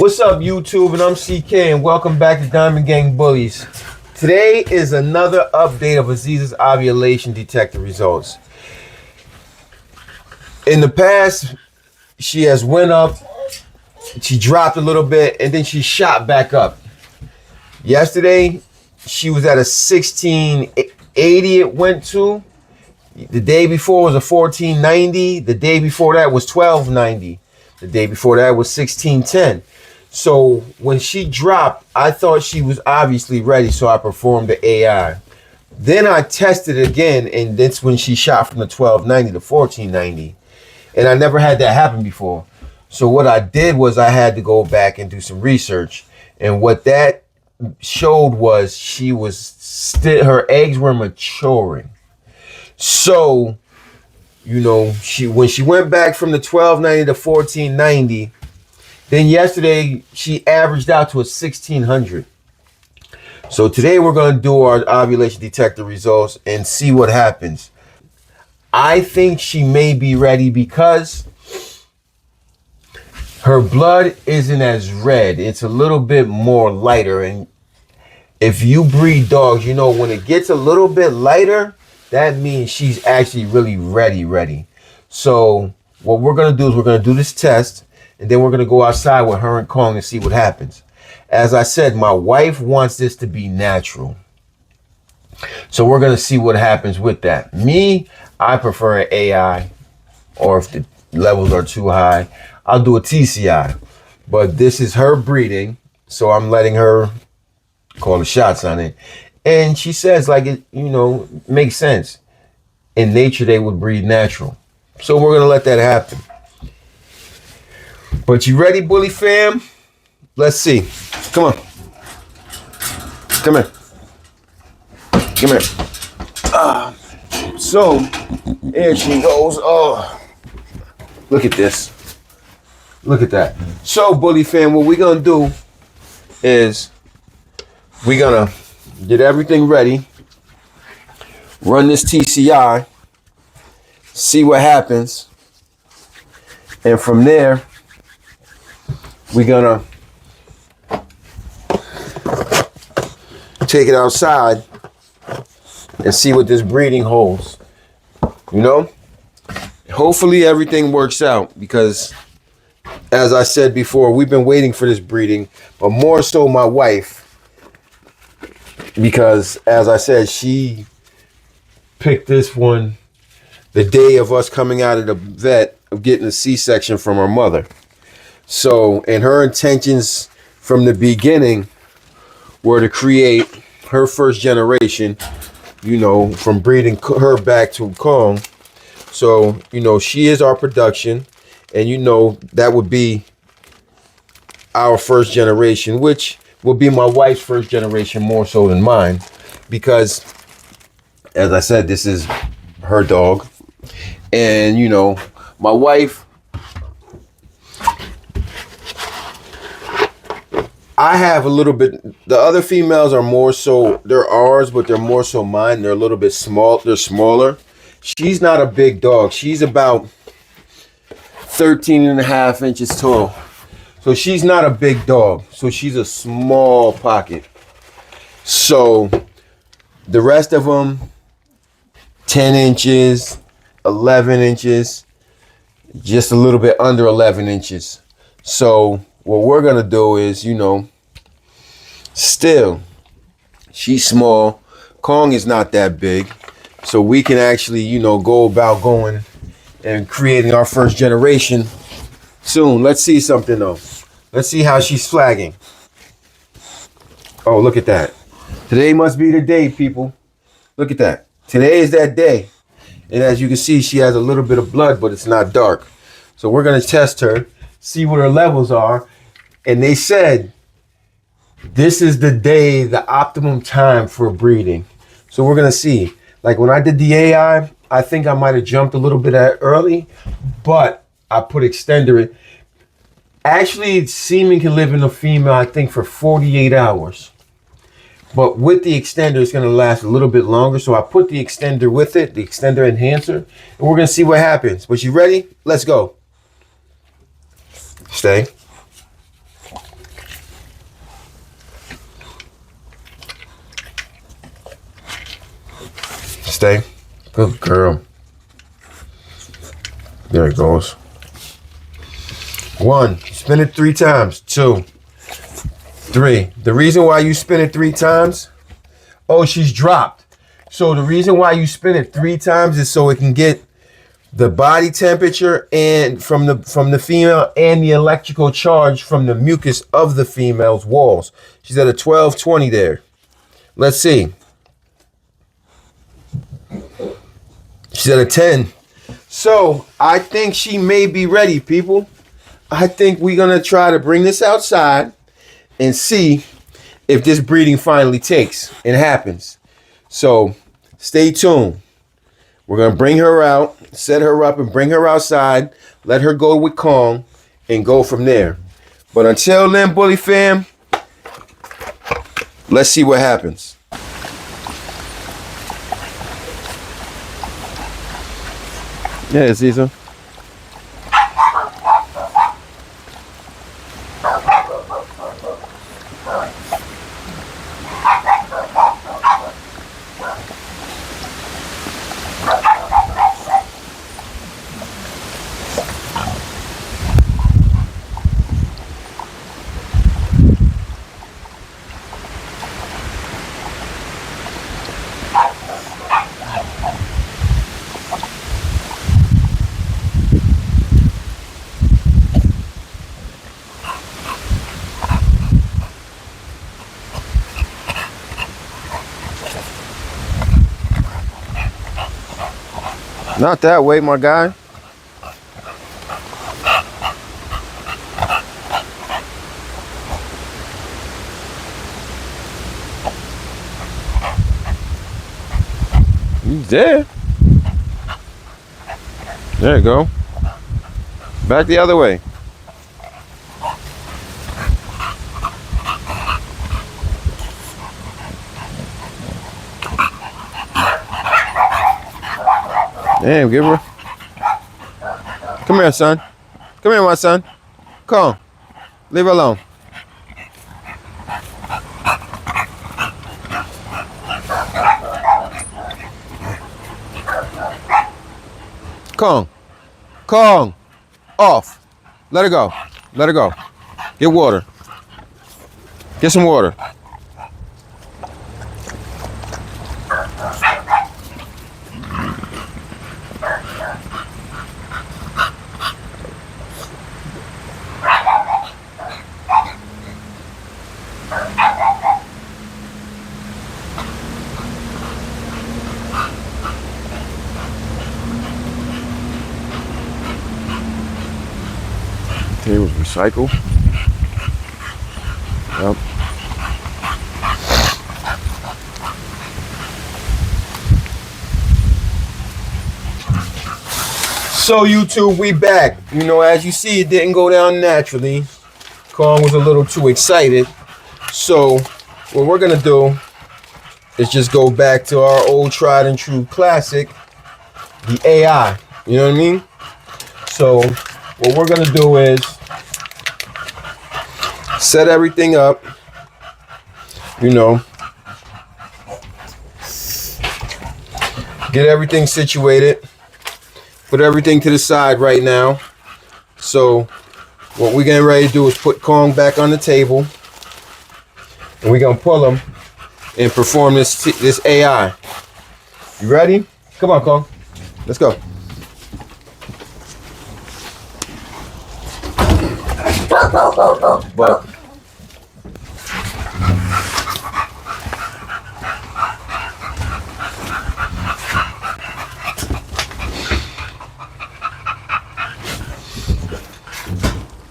What's up, YouTube? And I'm CK, and welcome back to Diamond Gang Bullies. Today is another update of AZIZA'S ovulation detector results. In the past, she has went up, she dropped a little bit, and then she shot back up. Yesterday, she was at a 1680 it went to. The day before was a 1490. The day before that was 1290. The day before that was 1610. So when she dropped, I thought she was obviously ready, so I performed the AI. Then I tested it again, and that's when she shot from the 1290 to 1490. And I never had that happen before. So what I did was I had to go back and do some research. And what that showed was she was still, her eggs were maturing. So, you know, when she went back from the 1290 to 1490, then yesterday she averaged out to a 1600. So today we're going to do our ovulation detector results and see what happens. I think she may be ready because her blood isn't as red. It's a little bit more lighter. And if you breed dogs, you know when it gets a little bit lighter, that means she's actually really ready. So what we're going to do is we're going to do this test, and then we're going to go outside with her and Kong and see what happens. As I said, my wife wants this to be natural. So we're going to see what happens with that. Me, I prefer an AI, or if the levels are too high, I'll do a TCI. But this is her breeding, so I'm letting her call the shots on it. And she says, like, it, you know, makes sense. In nature, they would breed natural. So we're going to let that happen. But you ready, Bully fam? Let's see. Come on. Come here. Come here. So, here she goes. Oh, look at this. Look at that. So, Bully fam, what we're going to do is we're going to get everything ready, run this TCI, see what happens, and from there, we're gonna take it outside and see what this breeding holds. You know, hopefully everything works out because, as I said before, we've been waiting for this breeding, but more so my wife. Because, as I said, she picked this one the day of us coming out of the vet of getting a C-section from her mother. So, and her intentions from the beginning were to create her first generation, you know, from breeding her back to Kong. So, you know, she is our production. And, you know, that would be our first generation, which will be my wife's first generation more so than mine, because, as I said, this is her dog. And, you know, my wife, I have a little bit, the other females are more so, they're ours, but they're more so mine. They're a little bit small, they're smaller. She's not a big dog. She's about 13.5 inches tall. So she's not a big dog. So she's a small pocket. So the rest of them, 10 inches, 11 inches, just a little bit under 11 inches. So what we're going to do is, you know, still, she's small. Kong is not that big. So we can actually, you know, go about going and creating our first generation soon. Let's see something though. Let's see how she's flagging. Oh, look at that. Today must be the day, people. Look at that. Today is that day. And as you can see, she has a little bit of blood, but it's not dark. So we're going to test her, see what her levels are. And they said this is the day, the optimum time for breeding. So we're going to see. Like when I did the AI, I think I might have jumped a little bit early, but I put extender in. Actually, semen can live in a female, I think, for 48 hours. But with the extender, it's going to last a little bit longer. So I put the extender with it, the extender enhancer, and we're going to see what happens. But you ready? Let's go. Stay. Stay. Good girl. There it goes. 1, spin it 3 times. 2, 3. The reason why you spin it 3 times, oh, she's dropped. So the reason why you spin it 3 times is so it can get the body temperature and from the female and the electrical charge from the mucus of the female's walls. She's at a 1220 there. Let's see. She's at a 10. So I think she may be ready, people. I think we're gonna try to bring this outside and see if this breeding finally takes and happens. So stay tuned. We're gonna bring her out, set her up and bring her outside, let her go with Kong and go from there. But until then, Bully fam, let's see what happens. Yeah, Aziza. Not that way, my guy. He's there. There you go. Back the other way. Damn, give her. Come here, son. Come here, my son. Come on. Leave her alone. Kong. Kong. Off. Let her go. Let her go. Get water. Get some water. Here was recycle. Yep. So YouTube, we back. You know, as you see, it didn't go down naturally. Kong was a little too excited. So what we're gonna do is just go back to our old tried and true classic, the AI. You know what I mean? So what we're gonna do is set everything up, you know, get everything situated, put everything to the side right now. So what we're getting ready to do is put Kong back on the table, and we're gonna pull him and perform this AI. You ready? Come on, Kong. Let's go. But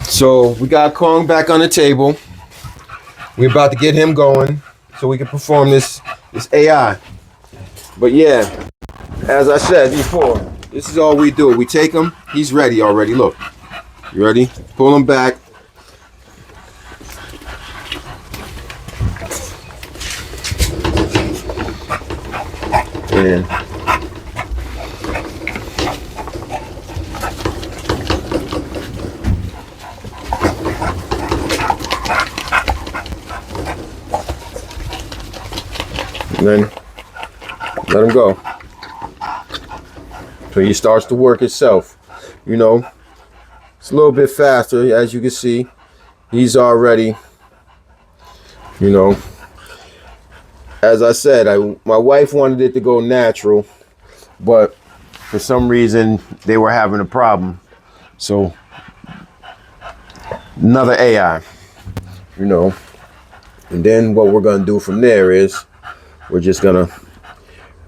so we got Kong back on the table. We're about to get him going so we can perform this AI. But yeah, as I said before, this is all we do. We take him. He's ready already. Look. You ready? Pull him back. And then let him go. So he starts to work itself. You know, it's a little bit faster, as you can see. He's already, you know, as I said, my wife wanted it to go natural, but for some reason they were having a problem. So another AI, you know. And then what we're gonna do from there is we're just gonna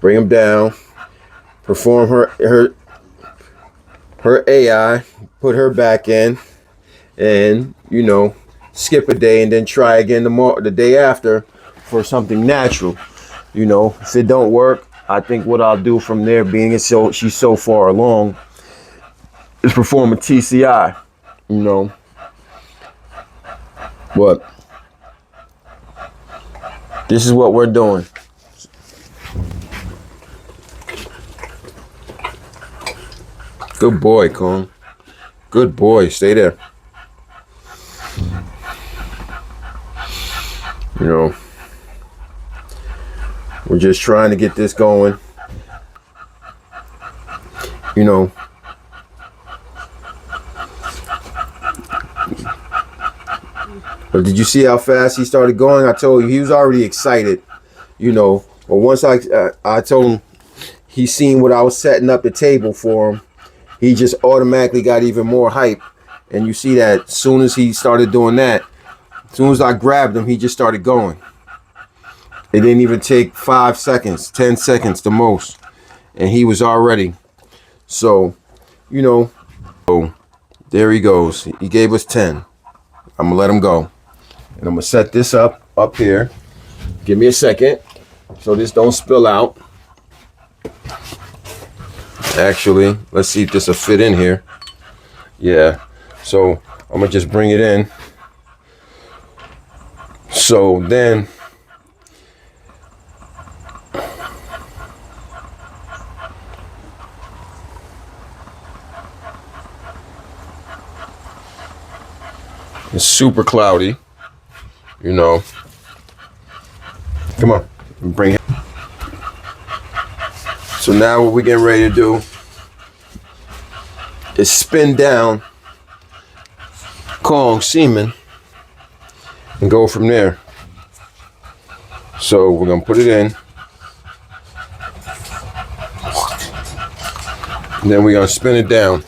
bring him down, perform her AI, put her back in, and you know, skip a day and then try again the day after for something natural. You know, if it don't work, I think what I'll do from there, being it's she's so far along, is perform a TCI. You know, but this is what we're doing. Good boy, Cone. Good boy. Stay there. You know, we're just trying to get this going. You know, but did you see how fast he started going? I told you he was already excited. You know, but once I told him he seen what I was setting up the table for him, he just automatically got even more hype. And you see that as soon as he started doing that, as soon as I grabbed him, he just started going. It didn't even take 5 seconds, 10 seconds the most. And he was already. So, you know, so there he goes. He gave us 10. I'm going to let him go. And I'm going to set this up here. Give me a second so this don't spill out. Actually, let's see if this will fit in here. Yeah. So I'm going to just bring it in. So then it's super cloudy, you know. Come on, bring it. So now what we're getting ready to do is spin down Kong semen and go from there. So we're gonna put it in, and then we're gonna spin it down.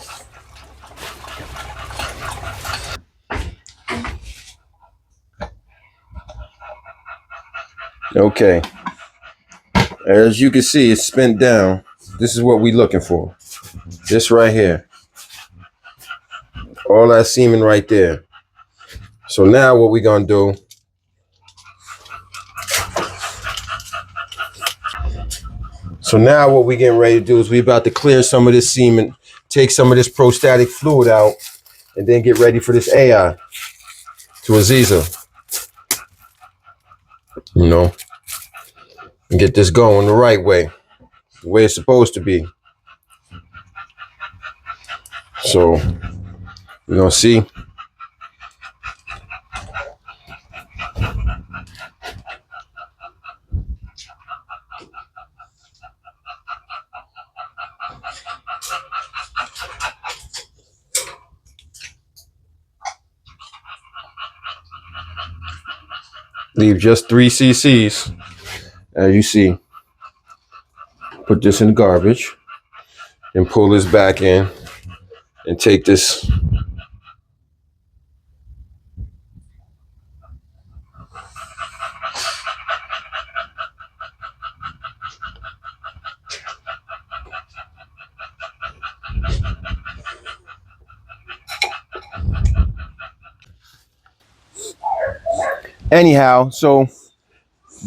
Okay, as you can see, it's spin down. This is what we're looking for. This right here. All that semen right there. So now what we're gonna do, we're getting ready to do is we're about to clear some of this semen, take some of this prostatic fluid out, and then get ready for this AI to Aziza. You know, and get this going the right way, the way it's supposed to be. So we're gonna see. Leave just 3 cc's, as you see. Put this in the garbage and pull this back in and take this. Anyhow, so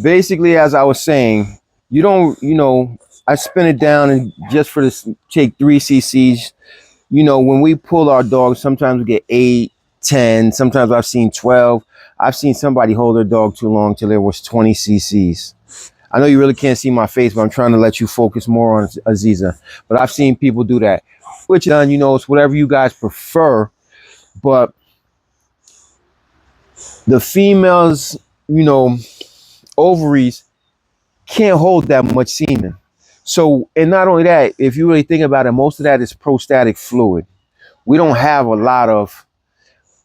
basically, as I was saying, you don't, you know, I spin it down and just for this, take 3 cc's. You know, when we pull our dogs, sometimes we get 8, 10, sometimes I've seen 12. I've seen somebody hold their dog too long till there was 20 cc's. I know you really can't see my face, but I'm trying to let you focus more on Aziza. But I've seen people do that, which, you know, it's whatever you guys prefer. But the females, you know, ovaries can't hold that much semen. So, and not only that, if you really think about it, most of that is prostatic fluid. We don't have a lot of,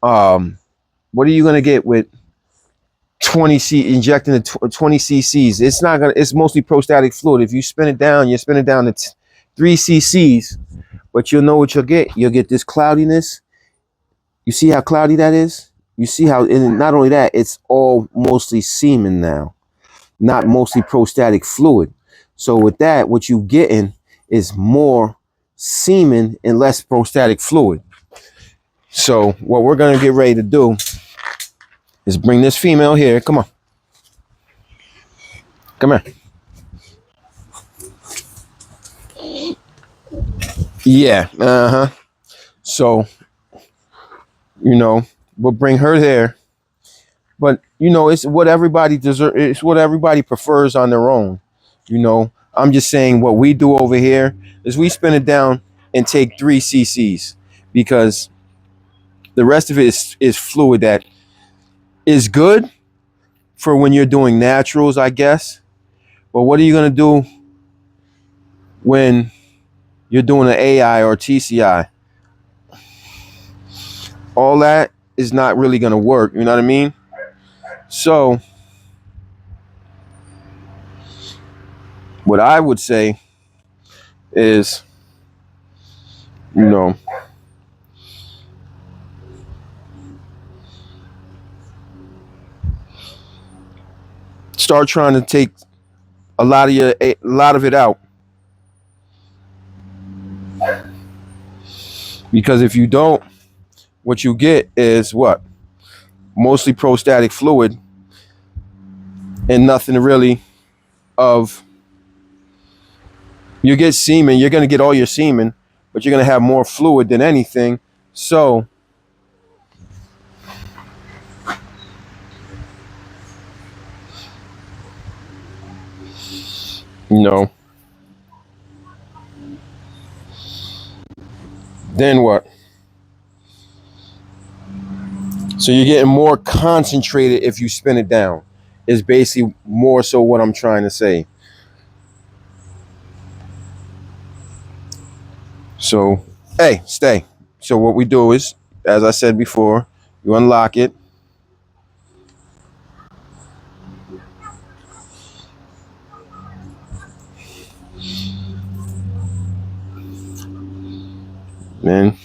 what are you going to get with injecting the 20 cc's? It's not going to, it's mostly prostatic fluid. If you spin it down, you spin it down to 3 cc's, but you'll know what you'll get. You'll get this cloudiness. You see how cloudy that is? You see how, and not only that, it's all mostly semen now, not mostly prostatic fluid. So with that, what you getting is more semen and less prostatic fluid. So what we're gonna get ready to do is bring this female here. Come on. Come here. Yeah, So, you know, we'll bring her there. But, you know, it's what everybody deserves. It's what everybody prefers on their own. You know, I'm just saying what we do over here is we spin it down and take 3 cc's, because the rest of it is fluid that is good for when you're doing naturals, I guess. But what are you going to do when you're doing an AI or TCI? All that is not really going to work. You know what I mean? So what I would say is, you know, start trying to take a lot of it out. Because if you don't, what you get is what? Mostly prostatic fluid and nothing really of, you get semen, you're going to get all your semen, but you're going to have more fluid than anything. So, you know, then what? So you're getting more concentrated if you spin it down, is basically more so what I'm trying to say. So, hey, stay. So what we do is, as I said before, you unlock it. Then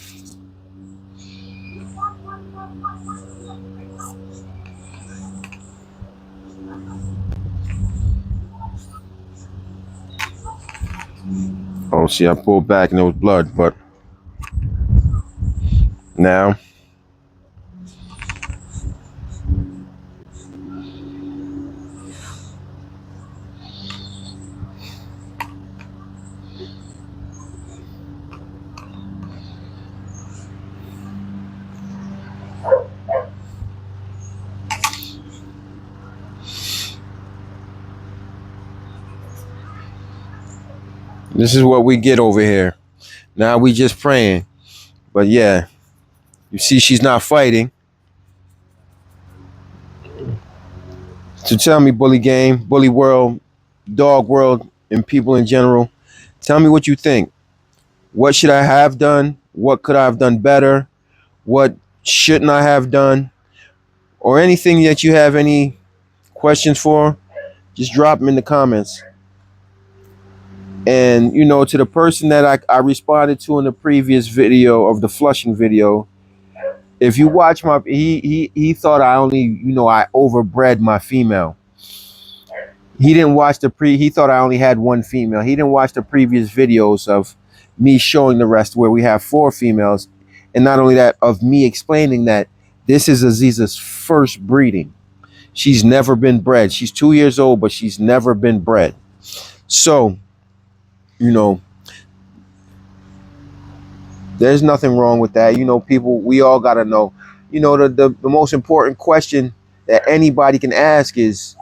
oh, see, I pulled back and there was blood, but now this is what we get over here. Now we just praying. But yeah, you see she's not fighting. So tell me, bully game, bully world, dog world, and people in general, tell me what you think. What should I have done? What could I have done better? What shouldn't I have done? Or anything that you have any questions for, just drop them in the comments. And, you know, to the person that I responded to in the previous video of the flushing video, if you watch my, he thought I only, you know, I overbred my female. He didn't watch he thought I only had 1 female. He didn't watch the previous videos of me showing the rest where we have 4 females. And not only that, of me explaining that this is AZIZA'S first breeding. She's never been bred. She's 2 years old, but she's never been bred. So, you know, there's nothing wrong with that. You know, people, we all got to know, you know, the most important question that anybody can ask is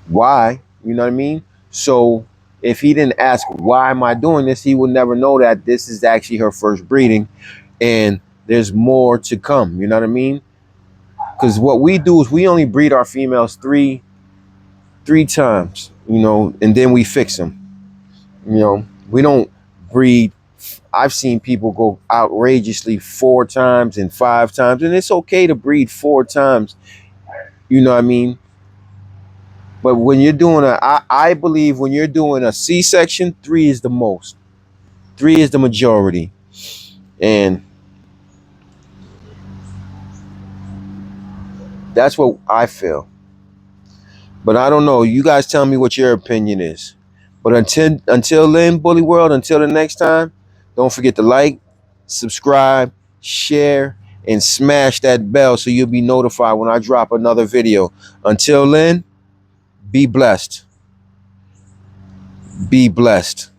why, you know what I mean? So if he didn't ask, why am I doing this? He would never know that this is actually her first breeding and there's more to come. You know what I mean? Because what we do is we only breed our females three times, you know, and then we fix them. You know, we don't breed. I've seen people go outrageously 4 times and 5 times, and it's okay to breed 4 times. You know what I mean? But when you're doing I believe when you're doing a C-section, 3 is the most. 3 is the majority. And that's what I feel. But I don't know. You guys tell me what your opinion is. But until then, Bully World, until the next time, don't forget to like, subscribe, share, and smash that bell so you'll be notified when I drop another video. Until then, be blessed. Be blessed.